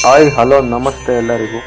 Hi hello ನಮಸ್ತೆ ಎಲ್ಲರಿಗೂ.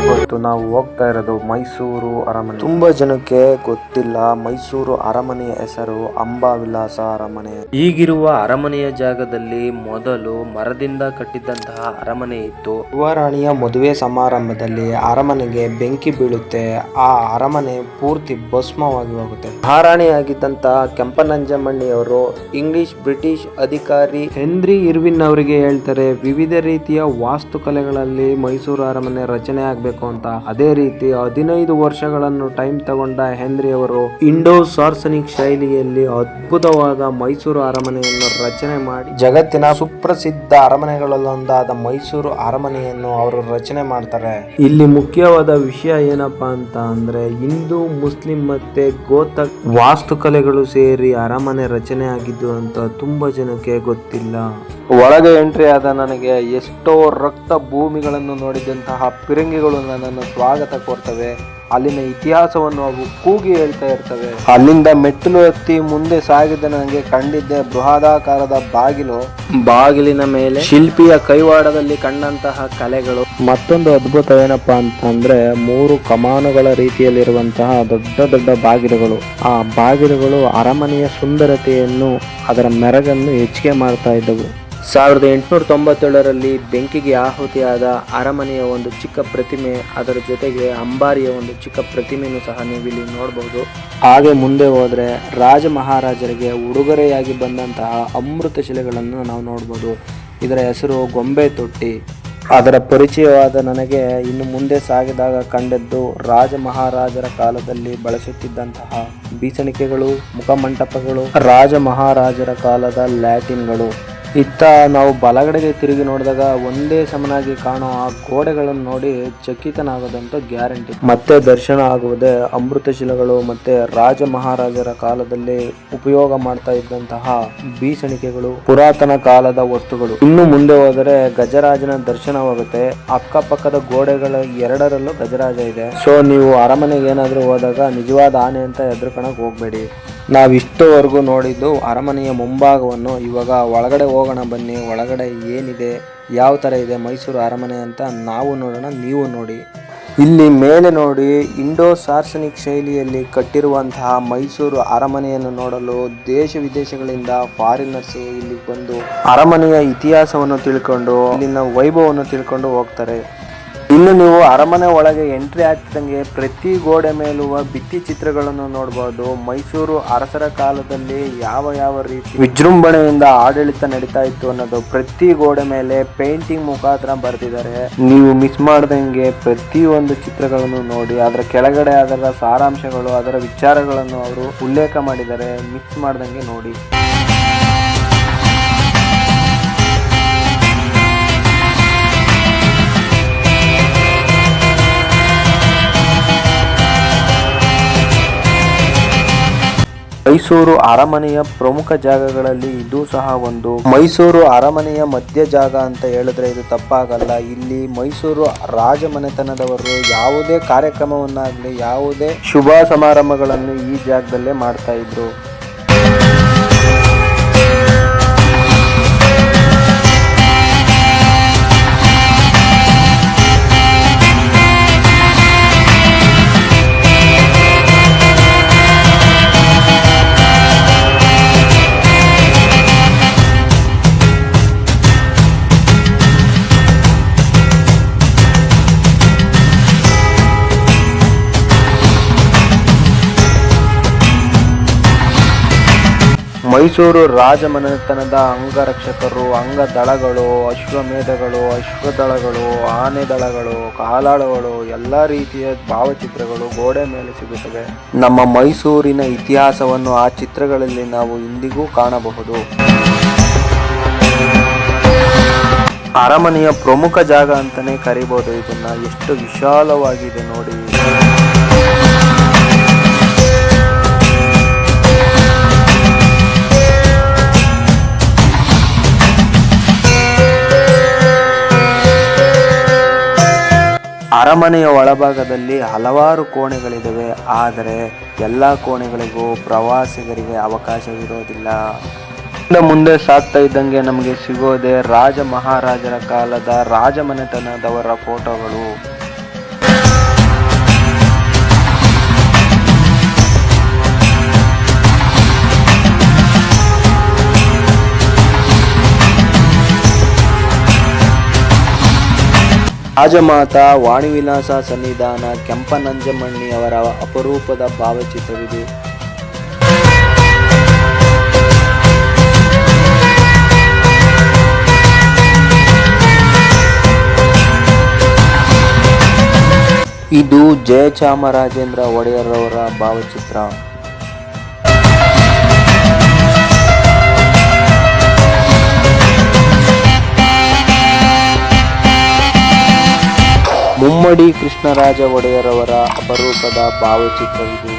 ಇವತ್ತು ನಾವು ಹೋಗ್ತಾ ಇರೋದು ಮೈಸೂರು ಅರಮನೆ. ತುಂಬಾ ಜನಕ್ಕೆ ಗೊತ್ತಿಲ್ಲ, ಮೈಸೂರು ಅರಮನೆಯ ಹೆಸರು ಅಂಬಾವಿಲಾಸ ಅರಮನೆ. ಈಗಿರುವ ಅರಮನೆಯ ಜಾಗದಲ್ಲಿ ಮೊದಲು ಮರದಿಂದ ಕಟ್ಟಿದ್ದಂತಹ ಅರಮನೆ ಇತ್ತು. ಯುವರಾಣಿಯ ಮದುವೆ ಸಮಾರಂಭದಲ್ಲಿ ಅರಮನೆಗೆ ಬೆಂಕಿ ಬೀಳುತ್ತೆ. ಆ ಅರಮನೆ ಪೂರ್ತಿ ಭಸ್ಮವಾಗಿ ಹೋಗುತ್ತೆ. ಮಹಾರಾಣಿಯಾಗಿದ್ದಂತಹ ಕೆಂಪನಂಜಮ್ಮಣ್ಣಿಯವರು ಇಂಗ್ಲಿಷ್ ಬ್ರಿಟಿಷ್ ಅಧಿಕಾರಿ ಹೆನ್ರಿ ಇರ್ವಿನ್ ಅವರಿಗೆ ಹೇಳ್ತಾರೆ, ವಿವಿಧ ರೀತಿಯ ವಾಸ್ತುಕಲೆಗಳಲ್ಲಿ ಮೈಸೂರು ಅರಮನೆ ರಚನೆ ಆಗ್ಬೇಕು ಅಂತ. ಅದೇ ರೀತಿ 15 ವರ್ಷಗಳನ್ನು ಟೈಮ್ ತಗೊಂಡ ಹೆನ್ರಿ ಅವರು ಇಂಡೋ ಸಾರ್ಸನಿಕ್ ಶೈಲಿಯಲ್ಲಿ ಅದ್ಭುತವಾದ ಮೈಸೂರು ಅರಮನೆಯನ್ನು ರಚನೆ ಮಾಡಿ ಜಗತ್ತಿನ ಸುಪ್ರಸಿದ್ಧ ಅರಮನೆಗಳಲ್ಲೊಂದಾದ ಮೈಸೂರು ಅರಮನೆಯನ್ನು ಅವರು ರಚನೆ ಮಾಡ್ತಾರೆ. ಇಲ್ಲಿ ಮುಖ್ಯವಾದ ವಿಷಯ ಏನಪ್ಪಾ ಅಂತ ಅಂದ್ರೆ, ಹಿಂದೂ ಮುಸ್ಲಿಂ ಮತ್ತೆ ಗೋತಕ್ ವಾಸ್ತುಕಲೆಗಳು ಸೇರಿ ಅರಮನೆ ರಚನೆ ಆಗಿದ್ದು ಅಂತ ತುಂಬಾ ಜನಕ್ಕೆ ಗೊತ್ತಿಲ್ಲ. ಒಳಗೆ ಎಂಟ್ರಿ ಆದ ನನಗೆ ಎಷ್ಟೋ ರಕ್ತ ಭೂಮಿಗಳನ್ನು ನೋಡಿದಂತಹ ಪಿರಂಗಿಗಳು ನನ್ನನ್ನು ಸ್ವಾಗತ ಕೋರ್ತವೆ. ಅಲ್ಲಿನ ಇತಿಹಾಸವನ್ನು ಅವು ಕೂಗಿ ಹೇಳ್ತಾ ಇರ್ತವೆ. ಅಲ್ಲಿಂದ ಮೆಟ್ಟಿಲು ಹತ್ತಿ ಮುಂದೆ ಸಾಗಿದ ನನಗೆ ಕಂಡಿದ್ದೆ ಬೃಹದಾಕಾರದ ಬಾಗಿಲಿನ ಮೇಲೆ ಶಿಲ್ಪಿಯ ಕೈವಾಡದಲ್ಲಿ ಕಂಡಂತಹ ಕಲೆಗಳು. ಮತ್ತೊಂದು ಅದ್ಭುತ ಏನಪ್ಪಾ ಅಂತಂದ್ರೆ, 3 ಕಮಾನುಗಳ ರೀತಿಯಲ್ಲಿರುವಂತಹ ದೊಡ್ಡ ದೊಡ್ಡ ಬಾಗಿಲುಗಳು. ಆ ಬಾಗಿಲುಗಳು ಅರಮನೆಯ ಸುಂದರತೆಯನ್ನು, ಅದರ ಮೆರಗನ್ನು ಹೆಚ್ಚಿಗೆ ಮಾಡ್ತಾ ಇದ್ದವು. 1897ರಲ್ಲಿ ಬೆಂಕಿಗೆ ಆಹುತಿಯಾದ ಅರಮನೆಯ ಒಂದು ಚಿಕ್ಕ ಪ್ರತಿಮೆ, ಅದರ ಜೊತೆಗೆ ಅಂಬಾರಿಯ ಒಂದು ಚಿಕ್ಕ ಪ್ರತಿಮೆಯನ್ನು ಸಹ ನೀವು ಇಲ್ಲಿ ನೋಡಬಹುದು. ಹಾಗೆ ಮುಂದೆ ಹೋದ್ರೆ ರಾಜ ಮಹಾರಾಜರಿಗೆ ಉಡುಗೊರೆಯಾಗಿ ಬಂದಂತಹ ಅಮೃತ ಶಿಲೆಗಳನ್ನು ನಾವು ನೋಡಬಹುದು. ಇದರ ಹೆಸರು ಗೊಂಬೆ ತೊಟ್ಟಿ. ಅದರ ಪರಿಚಯವಾದ ನನಗೆ ಇನ್ನು ಮುಂದೆ ಸಾಗಿದಾಗ ಕಂಡದ್ದು ರಾಜ ಮಹಾರಾಜರ ಕಾಲದಲ್ಲಿ ಬಳಸುತ್ತಿದ್ದಂತಹ ಬೀಸಣಿಕೆಗಳು, ಮುಖಮಂಟಪಗಳು, ರಾಜ ಮಹಾರಾಜರ ಕಾಲದ ಲ್ಯಾಟಿನ್ಗಳು. ಇತ್ತ ನಾವು ಬಲಗಡೆಗೆ ತಿರುಗಿ ನೋಡಿದಾಗ ಒಂದೇ ಸಮನಾಗಿ ಕಾಣೋ ಆ ಗೋಡೆಗಳನ್ನು ನೋಡಿ ಚಕಿತನಾಗೋದಂತೂ ಗ್ಯಾರಂಟಿ. ಮತ್ತೆ ದರ್ಶನ ಆಗುವುದೇ ಅಮೃತಶಿಲೆಗಳು ಮತ್ತೆ ರಾಜ ಮಹಾರಾಜರ ಕಾಲದಲ್ಲಿ ಉಪಯೋಗ ಮಾಡ್ತಾ ಇದ್ದಂತಹ ಬೀಸಣಿಕೆಗಳು, ಪುರಾತನ ಕಾಲದ ವಸ್ತುಗಳು. ಇನ್ನು ಮುಂದೆ ಹೋದರೆ ಗಜರಾಜನ ದರ್ಶನವಾಗುತ್ತೆ. ಅಕ್ಕಪಕ್ಕದ ಗೋಡೆಗಳ ಎರಡರಲ್ಲೂ ಗಜರಾಜ ಇದೆ. ಸೊ ನೀವು ಅರಮನೆಗೆ ಏನಾದ್ರೂ ಹೋದಾಗ ನಿಜವಾದ ಆನೆ ಅಂತ ಹೆದರ್ಕೊಳಕ್ ಹೋಗ್ಬೇಡಿ. ನಾವಿಷ್ಟವರೆಗೂ ನೋಡಿದ್ದು ಅರಮನೆಯ ಮುಂಭಾಗವನ್ನು. ಇವಾಗ ಒಳಗಡೆ ಹೋಗೋಣ ಬನ್ನಿ. ಒಳಗಡೆ ಏನಿದೆ, ಯಾವ ಥರ ಇದೆ ಮೈಸೂರು ಅರಮನೆ ಅಂತ ನಾವು ನೋಡೋಣ, ನೀವು ನೋಡಿ. ಇಲ್ಲಿ ಮೇಲೆ ನೋಡಿ, ಇಂಡೋ ಸಾರ್ಸನಿಕ್ ಶೈಲಿಯಲ್ಲಿ ಕಟ್ಟಿರುವಂತಹ ಮೈಸೂರು ಅರಮನೆಯನ್ನು ನೋಡಲು ದೇಶ ವಿದೇಶಗಳಿಂದ ಫಾರಿನರ್ಸ್ ಇಲ್ಲಿ ಬಂದು ಅರಮನೆಯ ಇತಿಹಾಸವನ್ನು ತಿಳ್ಕೊಂಡು, ಇಲ್ಲಿನ ವೈಭವವನ್ನು ತಿಳ್ಕೊಂಡು ಹೋಗ್ತಾರೆ. ಇನ್ನು ನೀವು ಅರಮನೆ ಒಳಗೆ ಎಂಟ್ರಿ ಆಗ್ತಿದ್ದಂಗೆ ಪ್ರತಿ ಗೋಡೆ ಮೇಲುವ ಭಿತ್ತಿ ಚಿತ್ರಗಳನ್ನು ನೋಡಬಹುದು. ಮೈಸೂರು ಅರಸರ ಕಾಲದಲ್ಲಿ ಯಾವ ರೀತಿ ವಿಜೃಂಭಣೆಯಿಂದ ಆಡಳಿತ ನಡೀತಾ ಇತ್ತು ಅನ್ನೋದು ಪ್ರತಿ ಗೋಡೆ ಮೇಲೆ ಪೇಂಟಿಂಗ್ ಮುಖಾಂತರ ಬರೆದಿದ್ದಾರೆ. ನೀವು ಮಿಸ್ ಮಾಡ್ದಂಗೆ ಪ್ರತಿಯೊಂದು ಚಿತ್ರಗಳನ್ನು ನೋಡಿ, ಅದರ ಕೆಳಗಡೆ ಅದರ ಸಾರಾಂಶಗಳು, ಅದರ ವಿಚಾರಗಳನ್ನು ಅವರು ಉಲ್ಲೇಖ ಮಾಡಿದ್ದಾರೆ. ಮಿಸ್ ಮಾಡ್ದಂಗೆ ನೋಡಿ. ಮೈಸೂರು ಅರಮನೆಯ ಪ್ರಮುಖ ಜಾಗಗಳಲ್ಲಿ ಇದು ಸಹ ಒಂದು. ಮೈಸೂರು ಅರಮನೆಯ ಮಧ್ಯ ಜಾಗ ಅಂತ ಹೇಳಿದ್ರೆ ಇದು ತಪ್ಪಾಗಲ್ಲ. ಇಲ್ಲಿ ಮೈಸೂರು ರಾಜಮನೆತನದವರು ಯಾವುದೇ ಕಾರ್ಯಕ್ರಮವನ್ನಾಗ್ಲಿ, ಯಾವುದೇ ಶುಭ ಸಮಾರಂಭಗಳನ್ನು ಈ ಜಾಗದಲ್ಲೇ ಮಾಡ್ತಾ ಇದ್ರು. ಮೈಸೂರು ರಾಜಮನೆತನದ ಅಂಗರಕ್ಷಕರು, ಅಂಗದಳಗಳು, ಅಶ್ವಮೇಧಗಳು, ಅಶ್ವದಳಗಳು, ಆನೆ ದಳಗಳು, ಕಾಲಾಳುಗಳು, ಎಲ್ಲ ರೀತಿಯ ಭಾವಚಿತ್ರಗಳು ಗೋಡೆ ಮೇಲೆ ಸಿಗುತ್ತವೆ. ನಮ್ಮ ಮೈಸೂರಿನ ಇತಿಹಾಸವನ್ನು ಆ ಚಿತ್ರಗಳಲ್ಲಿ ನಾವು ಇಂದಿಗೂ ಕಾಣಬಹುದು. ಅರಮನೆಯ ಪ್ರಮುಖ ಜಾಗ ಅಂತಾನೆ ಕರಿಬಹುದು ಇದನ್ನ. ಎಷ್ಟು ವಿಶಾಲವಾಗಿದೆ ನೋಡಿ. ಅರಮನೆಯ ಒಳಭಾಗದಲ್ಲಿ ಹಲವಾರು ಕೋಣೆಗಳಿದ್ದಾವೆ. ಆದರೆ ಎಲ್ಲ ಕೋಣೆಗಳಿಗೂ ಪ್ರವಾಸಿಗರಿಗೆ ಅವಕಾಶವಿರೋದಿಲ್ಲ. ಮುಂದೆ ಸಾಗ್ತಾ ಇದ್ದಂಗೆ ನಮಗೆ ಸಿಗೋದೆ ರಾಜ ಮಹಾರಾಜರ ಕಾಲದ ರಾಜಮನೆತನದವರ ಫೋಟೋಗಳು. ರಾಜಮಾತಾ ವಾಣಿವಿಲಾಸ ಸನ್ನಿಧಾನ ಕೆಂಪನಂಜಮ್ಮಣ್ಣಿಯವರ ಅಪರೂಪದ ಭಾವಚಿತ್ರವಿದೆ. ಇದು ಜಯಚಾಮರಾಜೇಂದ್ರ ಒಡೆಯರ್ರವರ ಭಾವಚಿತ್ರ. ಮುಮ್ಮಡಿ ಕೃಷ್ಣರಾಜ ಒಡೆಯರವರ ಅಪರೂಪದ ಭಾವಚಿತ್ರವಿದು.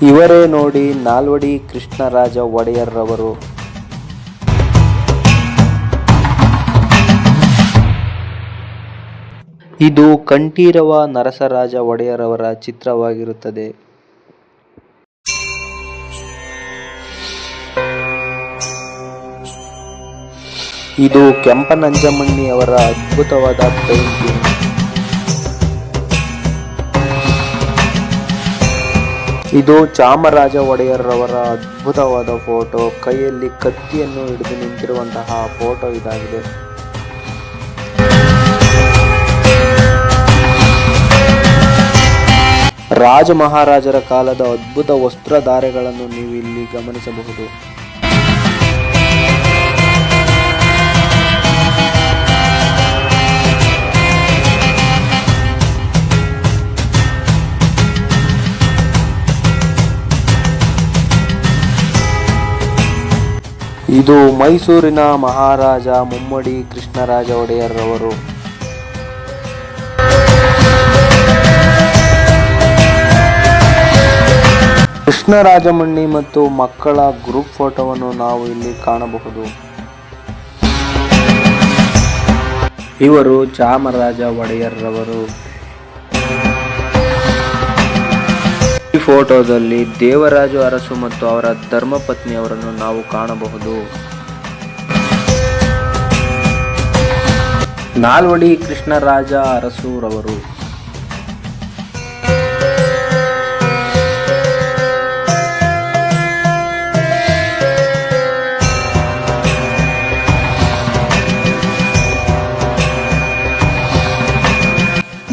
ಇವರೇ ನೋಡಿ ನಾಲ್ವಡಿ ಕೃಷ್ಣರಾಜ ಒಡೆಯರ್ರವರು. ಇದು ಕಂಠೀರವ ನರಸರಾಜ ಒಡೆಯರವರ ಚಿತ್ರವಾಗಿರುತ್ತದೆ. ಇದು ಕೆಂಪನಂಜಮ್ಮಣ್ಣಿಯವರ ಅದ್ಭುತವಾದ ಪೇಂಟಿಂಗ್. ಇದು ಚಾಮರಾಜ ಒಡೆಯರ್ರವರ ಅದ್ಭುತವಾದ ಫೋಟೋ. ಕೈಯಲ್ಲಿ ಕತ್ತಿಯನ್ನು ಹಿಡಿದು ನಿಂತಿರುವಂತಹ ಫೋಟೋ ಇದಾಗಿದೆ. ರಾಜ ಮಹಾರಾಜರ ಕಾಲದ ಅದ್ಭುತ ವಸ್ತ್ರಧಾರೆಗಳನ್ನು ನೀವು ಇಲ್ಲಿ ಗಮನಿಸಬಹುದು. ಇದು ಮೈಸೂರಿನ ಮಹಾರಾಜ ಮುಮ್ಮಡಿ ಕೃಷ್ಣರಾಜ ಒಡೆಯರ್ರವರು. ಕೃಷ್ಣರಾಜಮಣ್ಣಿ ಮತ್ತು ಮಕ್ಕಳ ಗ್ರೂಪ್ ಫೋಟೋವನ್ನು ನಾವು ಇಲ್ಲಿ ಕಾಣಬಹುದು. ಇವರು ಚಾಮರಾಜ ಒಡೆಯರ್ರವರು. ಈ ಫೋಟೋದಲ್ಲಿ ದೇವರಾಜು ಅರಸು ಮತ್ತು ಅವರ ಧರ್ಮಪತ್ನಿಯವರನ್ನು ನಾವು ಕಾಣಬಹುದು. ನಾಲ್ವಡಿ ಕೃಷ್ಣರಾಜ ಅರಸುರವರು.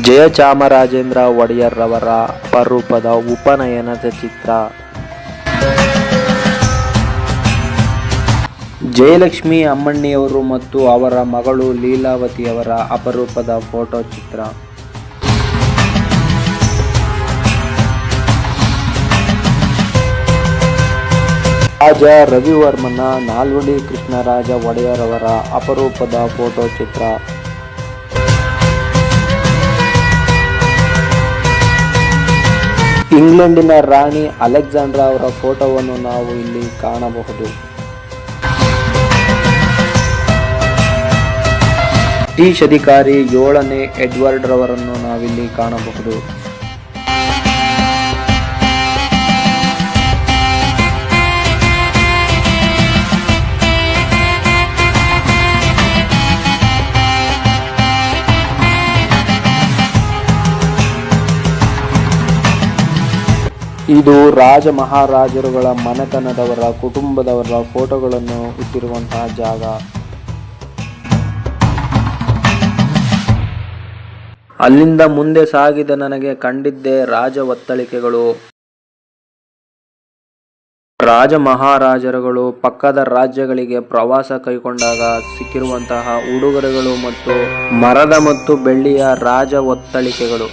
ಜಯಚಾಮರಾಜೇಂದ್ರ ಒಡೆಯರ್ರವರ ಅಪರೂಪದ ಉಪನಯನದ ಚಿತ್ರ. ಜಯಲಕ್ಷ್ಮಿ ಅಮ್ಮಣ್ಣಿಯವರು ಮತ್ತು ಅವರ ಮಗಳು ಲೀಲಾವತಿಯವರ ಅಪರೂಪದ ಫೋಟೋ ಚಿತ್ರ. ರಾಜ ರವಿವರ್ಮನ ನಾಲ್ವಡಿ ಕೃಷ್ಣರಾಜ ಒಡೆಯರವರ ಅಪರೂಪದ ಫೋಟೋ ಚಿತ್ರ. ಇಂಗ್ಲೆಂಡಿನ ರಾಣಿ ಅಲೆಕ್ಸಾಂಡ್ರಾ ಅವರ ಫೋಟೋವನ್ನು ನಾವು ಇಲ್ಲಿ ಕಾಣಬಹುದು. ಬ್ರಿಟಿಷ್ ಅಧಿಕಾರಿ 7ನೇ ಎಡ್ವರ್ಡ್ ರವರನ್ನು ನಾವಿಲ್ಲಿ ಕಾಣಬಹುದು. ಇದು ರಾಜ ಮಹಾರಾಜರುಗಳ ಮನೆತನದವರ ಕುಟುಂಬದವರ ಫೋಟೋಗಳನ್ನು ಇಟ್ಟಿರುವಂತಹ ಜಾಗ. ಅಲ್ಲಿಂದ ಮುಂದೆ ಸಾಗಿದ ನನಗೆ ಕಂಡಿದ್ದೇ ರಾಜ ಒತ್ತಳಿಕೆಗಳು. ರಾಜ ಮಹಾರಾಜರುಗಳು ಪಕ್ಕದ ರಾಜ್ಯಗಳಿಗೆ ಪ್ರವಾಸ ಕೈಗೊಂಡಾಗ ಸಿಕ್ಕಿರುವಂತಹ ಉಡುಗೊರೆಗಳು ಮತ್ತು ಮರದ ಮತ್ತು ಬೆಳ್ಳಿಯ ರಾಜ ಒತ್ತಳಿಕೆಗಳು.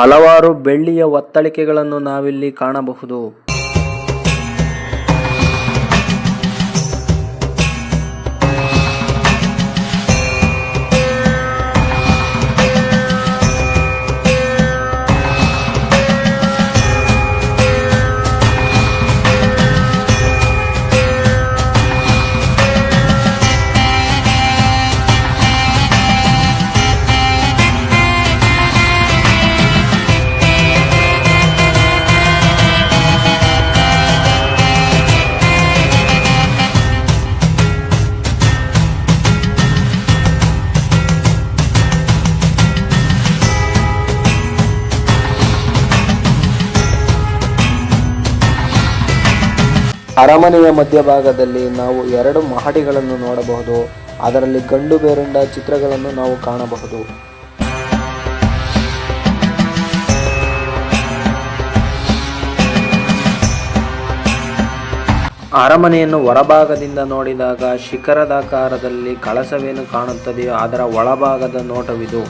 ಹಲವಾರು ಬೆಳ್ಳಿಯ ಒತ್ತಳಿಕೆಗಳನ್ನು ನಾವಿಲ್ಲಿ ಕಾಣಬಹುದು. ಅರಮನೆಯ ಮಧ್ಯಭಾಗದಲ್ಲಿ ನಾವು 2 ಮಹಡಿಗಳನ್ನು ನೋಡಬಹುದು. ಅದರಲ್ಲಿ ಗಂಡು ಬೇರುಂಡ ಚಿತ್ರಗಳನ್ನು ನಾವು ಕಾಣಬಹುದು. ಅರಮನೆಯನ್ನು ಹೊರಭಾಗದಿಂದ ನೋಡಿದಾಗ ಶಿಖರದಾಕಾರದಲ್ಲಿ ಕಳಸವೇನು ಕಾಣುತ್ತದೆಯೋ ಅದರ ಒಳಭಾಗದ ನೋಟವಿದು.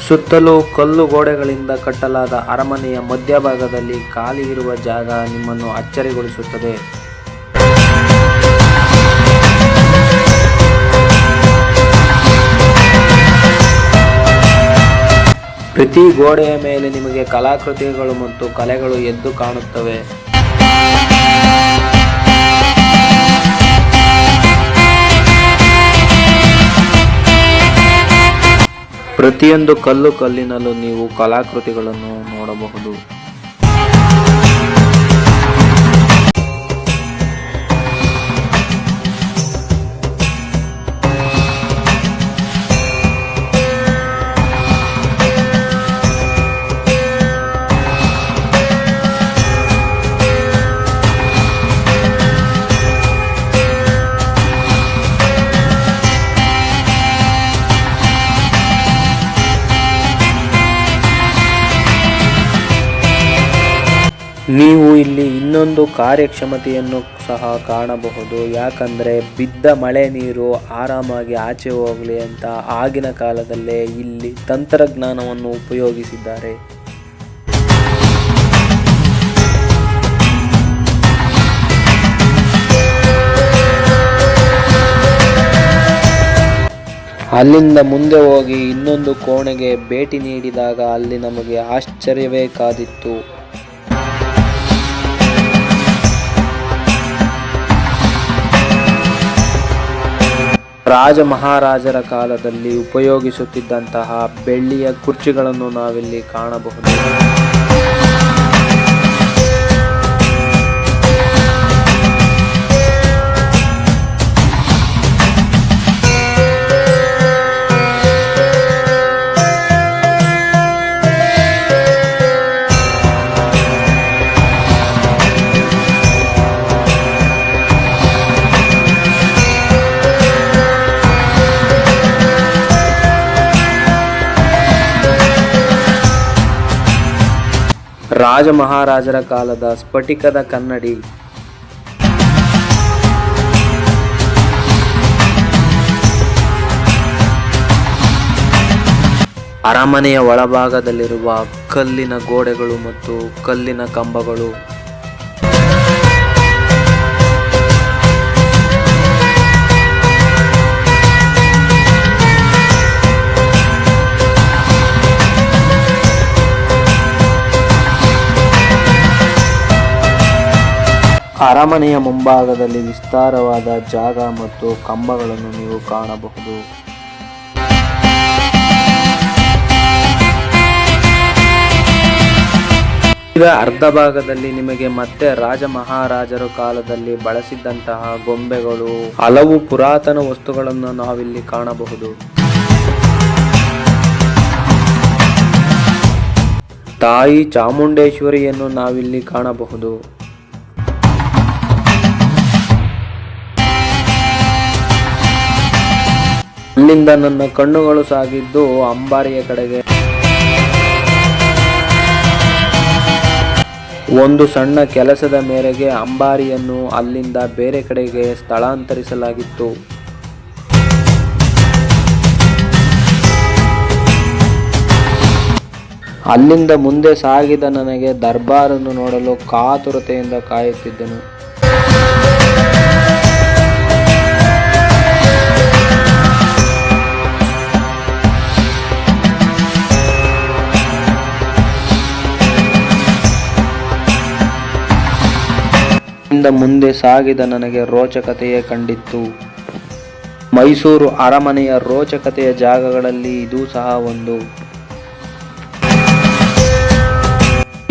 ಸುತ್ತಲೂ ಕಲ್ಲು ಗೋಡೆಗಳಿಂದ ಕಟ್ಟಲಾದ ಅರಮನೆಯ ಮಧ್ಯಭಾಗದಲ್ಲಿ ಖಾಲಿ ಇರುವ ಜಾಗ ನಿಮ್ಮನ್ನು ಅಚ್ಚರಿಗೊಳಿಸುತ್ತದೆ. ಪ್ರತಿ ಗೋಡೆಯ ಮೇಲೆ ನಿಮಗೆ ಕಲಾಕೃತಿಗಳು ಮತ್ತು ಕಲೆಗಳು ಎದ್ದು ಕಾಣುತ್ತವೆ. ಪ್ರತಿಯೊಂದು ಕಲ್ಲಿನಲ್ಲೂ ನೀವು ಕಲಾಕೃತಿಗಳನ್ನು ನೋಡಬಹುದು. ನೀವು ಇಲ್ಲಿ ಇನ್ನೊಂದು ಕಾರ್ಯಕ್ಷಮತೆಯನ್ನು ಸಹ ಕಾಣಬಹುದು. ಯಾಕಂದರೆ ಬಿದ್ದ ಮಳೆ ನೀರು ಆರಾಮಾಗಿ ಆಚೆ ಹೋಗಲಿ ಅಂತ ಆಗಿನ ಕಾಲದಲ್ಲೇ ಇಲ್ಲಿ ತಂತ್ರಜ್ಞಾನವನ್ನು ಉಪಯೋಗಿಸಿದ್ದಾರೆ. ಅಲ್ಲಿಂದ ಮುಂದೆ ಹೋಗಿ ಇನ್ನೊಂದು ಕೋಣೆಗೆ ಭೇಟಿ ನೀಡಿದಾಗ ಅಲ್ಲಿ ನಮಗೆ ಆಶ್ಚರ್ಯವೇ ಕಾದಿತ್ತು. ರಾಜ ಮಹಾರಾಜರ ಕಾಲದಲ್ಲಿ ಉಪಯೋಗಿಸುತ್ತಿದ್ದಂತಹ ಬೆಳ್ಳಿಯ ಕುರ್ಚಿಗಳನ್ನು ನಾವಿಲ್ಲಿ ಕಾಣಬಹುದು. ರಾಜ ಮಹಾರಾಜರ ಕಾಲದ ಸ್ಫಟಿಕದ ಕನ್ನಡಿ. ಅರಮನೆಯ ಒಳಭಾಗದಲ್ಲಿರುವ ಕಲ್ಲಿನ ಗೋಡೆಗಳು ಮತ್ತು ಕಲ್ಲಿನ ಕಂಬಗಳು ಅರಮನೆಯ ಮುಂಭಾಗದಲ್ಲಿ ವಿಸ್ತಾರವಾದ ಜಾಗ ಮತ್ತು ಕಂಬಗಳನ್ನು ನೀವು ಕಾಣಬಹುದು. ಈಗ ಅರ್ಧ ಭಾಗದಲ್ಲಿ ನಿಮಗೆ ಮತ್ತೆ ರಾಜ ಮಹಾರಾಜರ ಕಾಲದಲ್ಲಿ ಬಳಸಿದ್ದಂತಹ ಗೊಂಬೆಗಳು, ಹಲವು ಪುರಾತನ ವಸ್ತುಗಳನ್ನು ನಾವಿಲ್ಲಿ ಕಾಣಬಹುದು. ತಾಯಿ ಚಾಮುಂಡೇಶ್ವರಿಯನ್ನು ನಾವಿಲ್ಲಿ ಕಾಣಬಹುದು. ಅಲ್ಲಿಂದ ನನ್ನ ಕಣ್ಣುಗಳು ಸಾಗಿದ್ದು ಅಂಬಾರಿಯ ಕಡೆಗೆ. ಒಂದು ಸಣ್ಣ ಕೆಲಸದ ಮೇರೆಗೆ ಅಂಬಾರಿಯನ್ನು ಅಲ್ಲಿಂದ ಬೇರೆ ಕಡೆಗೆ ಸ್ಥಳಾಂತರಿಸಲಾಗಿತ್ತು. ಅಲ್ಲಿಂದ ಮುಂದೆ ಸಾಗಿದ ನನಗೆ ದರ್ಬಾರನ್ನು ನೋಡಲು ಕಾತುರತೆಯಿಂದ ಕಾಯುತ್ತಿದ್ದನು. ಮುಂದೆ ಸಾಗಿದ ನನಗೆ ರೋಚಕತೆಯೇ ಕಂಡಿತ್ತು. ಮೈಸೂರು ಅರಮನೆಯ ರೋಚಕತೆಯ ಜಾಗಗಳಲ್ಲಿ ಇದು ಸಹ ಒಂದು.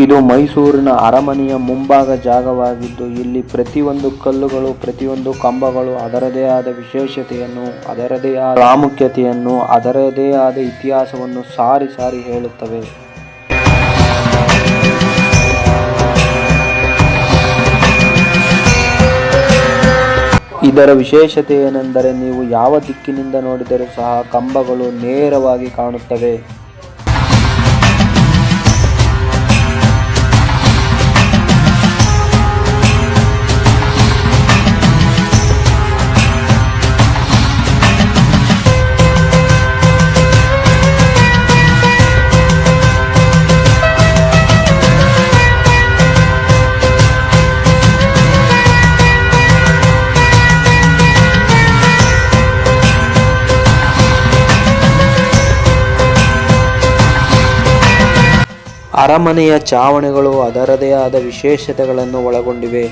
ಇದು ಮೈಸೂರಿನ ಅರಮನೆಯ ಮುಂಭಾಗ ಜಾಗವಾಗಿದ್ದು, ಇಲ್ಲಿ ಪ್ರತಿಯೊಂದು ಕಲ್ಲುಗಳು, ಪ್ರತಿಯೊಂದು ಕಂಬಗಳು ಅದರದೇ ಆದ ವಿಶೇಷತೆಯನ್ನು, ಅದರದೇ ಆದ ಪ್ರಾಮುಖ್ಯತೆಯನ್ನು, ಅದರದೇ ಆದ ಇತಿಹಾಸವನ್ನು ಸಾರಿ ಸಾರಿ ಹೇಳುತ್ತವೆ. ಇದರ ವಿಶೇಷತೆ ಏನೆಂದರೆ, ನೀವು ಯಾವ ದಿಕ್ಕಿನಿಂದ ನೋಡಿದರೂ ಸಹ ಕಂಬಗಳು ನೇರವಾಗಿ ಕಾಣುತ್ತವೆ. ಅರಮನೆಯ ಚಾವಣಿಗಳು ಅದರದೇ ಆದ ವಿಶೇಷತೆಗಳನ್ನು ಒಳಗೊಂಡಿವೆ.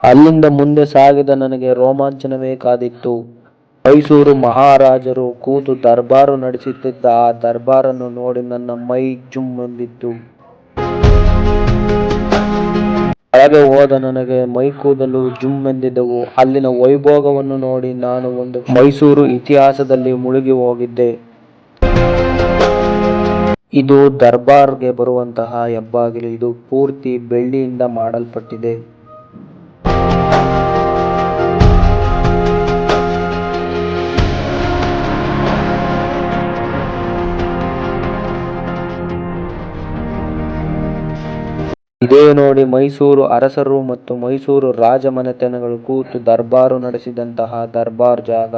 ಅಲ್ಲಿಂದ ಮುಂದೆ ಸಾಗಿದ ನನಗೆ ರೋಮಾಂಚನವೇ ಕಾದಿತ್ತು. ಮೈಸೂರು ಮಹಾರಾಜರು ಕೂತು ದರ್ಬಾರು ನಡೆಸುತ್ತಿದ್ದ ಆ ದರ್ಬಾರನ್ನು ನೋಡಿ ನನ್ನ ಮೈ ಜುಮ್ ಎಂದಿತ್ತು. ಒಳಗೆ ಹೋದ ನನಗೆ ಮೈ ಕೂದಲು ಜುಮ್ ಎಂದಿದ್ದವು. ಅಲ್ಲಿನ ವೈಭೋಗವನ್ನು ನೋಡಿ ನಾನು ಒಂದು ಮೈಸೂರು ಇತಿಹಾಸದಲ್ಲಿ ಮುಳುಗಿ ಹೋಗಿದ್ದೆ. ಇದು ದರ್ಬಾರ್ಗೆ ಬರುವಂತಹ ಹೆಬ್ಬಾಗಿಲು. ಇದು ಪೂರ್ತಿ ಬೆಳ್ಳಿಯಿಂದ ಮಾಡಲ್ಪಟ್ಟಿದೆ. ಇದೇ ನೋಡಿ ಮೈಸೂರು ಅರಸರು ಮತ್ತು ಮೈಸೂರು ರಾಜಮನೆತನಗಳು ಕೂತು ದರ್ಬಾರು ನಡೆಸಿದಂತಹ ದರ್ಬಾರ್ ಜಾಗ.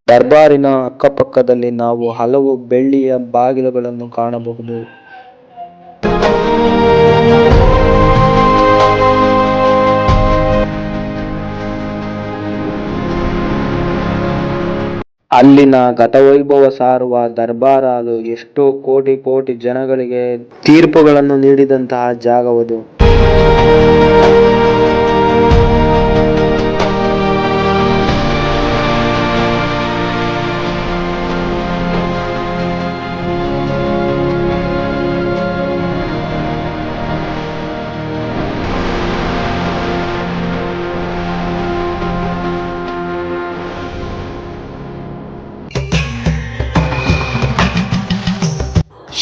ದರ್ಬಾರಿನ ಅಕ್ಕಪಕ್ಕದಲ್ಲಿ ನಾವು ಹಲವು ಬೆಳ್ಳಿಯ ಬಾಗಿಲುಗಳನ್ನು ಕಾಣಬಹುದು. ಅಲ್ಲಿನ ಗತವೈಭವ ಸಾರುವ ದರ್ಬಾರ್ ಅದು ಎಷ್ಟೋ ಕೋಟಿ ಕೋಟಿ ಜನಗಳಿಗೆ ತೀರ್ಪುಗಳನ್ನು ನೀಡಿದಂತಹ ಜಾಗವದು.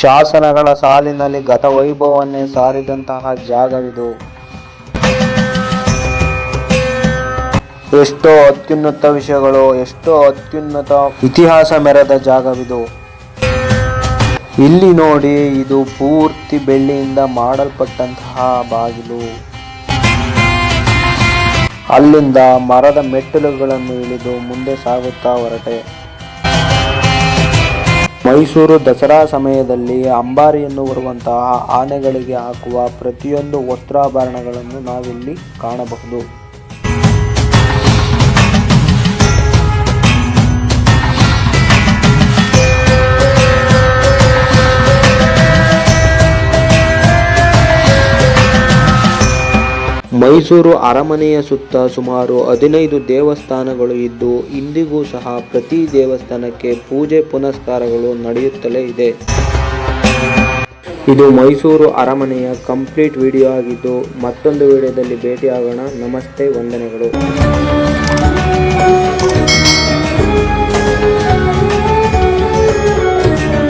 ಶಾಸನಗಳ ಸಾಲಿನಲ್ಲಿ ಗತವೈಭವವನ್ನೇ ಸಾರಿದಂತಹ ಜಾಗವಿದು. ಎಷ್ಟೋ ಅತ್ಯುನ್ನತ ವಿಷಯಗಳು, ಎಷ್ಟೋ ಅತ್ಯುನ್ನತ ಇತಿಹಾಸ ಮೆರೆದ ಜಾಗವಿದು. ಇಲ್ಲಿ ನೋಡಿ, ಇದು ಪೂರ್ತಿ ಬೆಳ್ಳಿಯಿಂದ ಮಾಡಲ್ಪಟ್ಟಂತಹ ಬಾಗಿಲು. ಅಲ್ಲಿಂದ ಮರದ ಮೆಟ್ಟಿಲುಗಳನ್ನು ಇಳಿದು ಮುಂದೆ ಸಾಗುತ್ತಾ ಹೊರಟೆ. ಮೈಸೂರು ದಸರಾ ಸಮಯದಲ್ಲಿ ಅಂಬಾರಿಯನ್ನು ಹೊರುವಂತಹ ಆನೆಗಳಿಗೆ ಹಾಕುವ ಪ್ರತಿಯೊಂದು ವಸ್ತ್ರಾಭರಣಗಳನ್ನು ನಾವಿಲ್ಲಿ ಕಾಣಬಹುದು. ಮೈಸೂರು ಅರಮನೆಯ ಸುತ್ತ ಸುಮಾರು 15 ದೇವಸ್ಥಾನಗಳು ಇದ್ದು ಇಂದಿಗೂ ಸಹ ಪ್ರತಿ ದೇವಸ್ಥಾನಕ್ಕೆ ಪೂಜೆ ಪುನಸ್ಕಾರಗಳು ನಡೆಯುತ್ತಲೇ ಇದೆ. ಇದು ಮೈಸೂರು ಅರಮನೆಯ ಕಂಪ್ಲೀಟ್ ವಿಡಿಯೋ ಆಗಿದ್ದು ಮತ್ತೊಂದು ವಿಡಿಯೋದಲ್ಲಿ ಭೇಟಿಯಾಗೋಣ. ನಮಸ್ತೆ, ವಂದನೆಗಳು.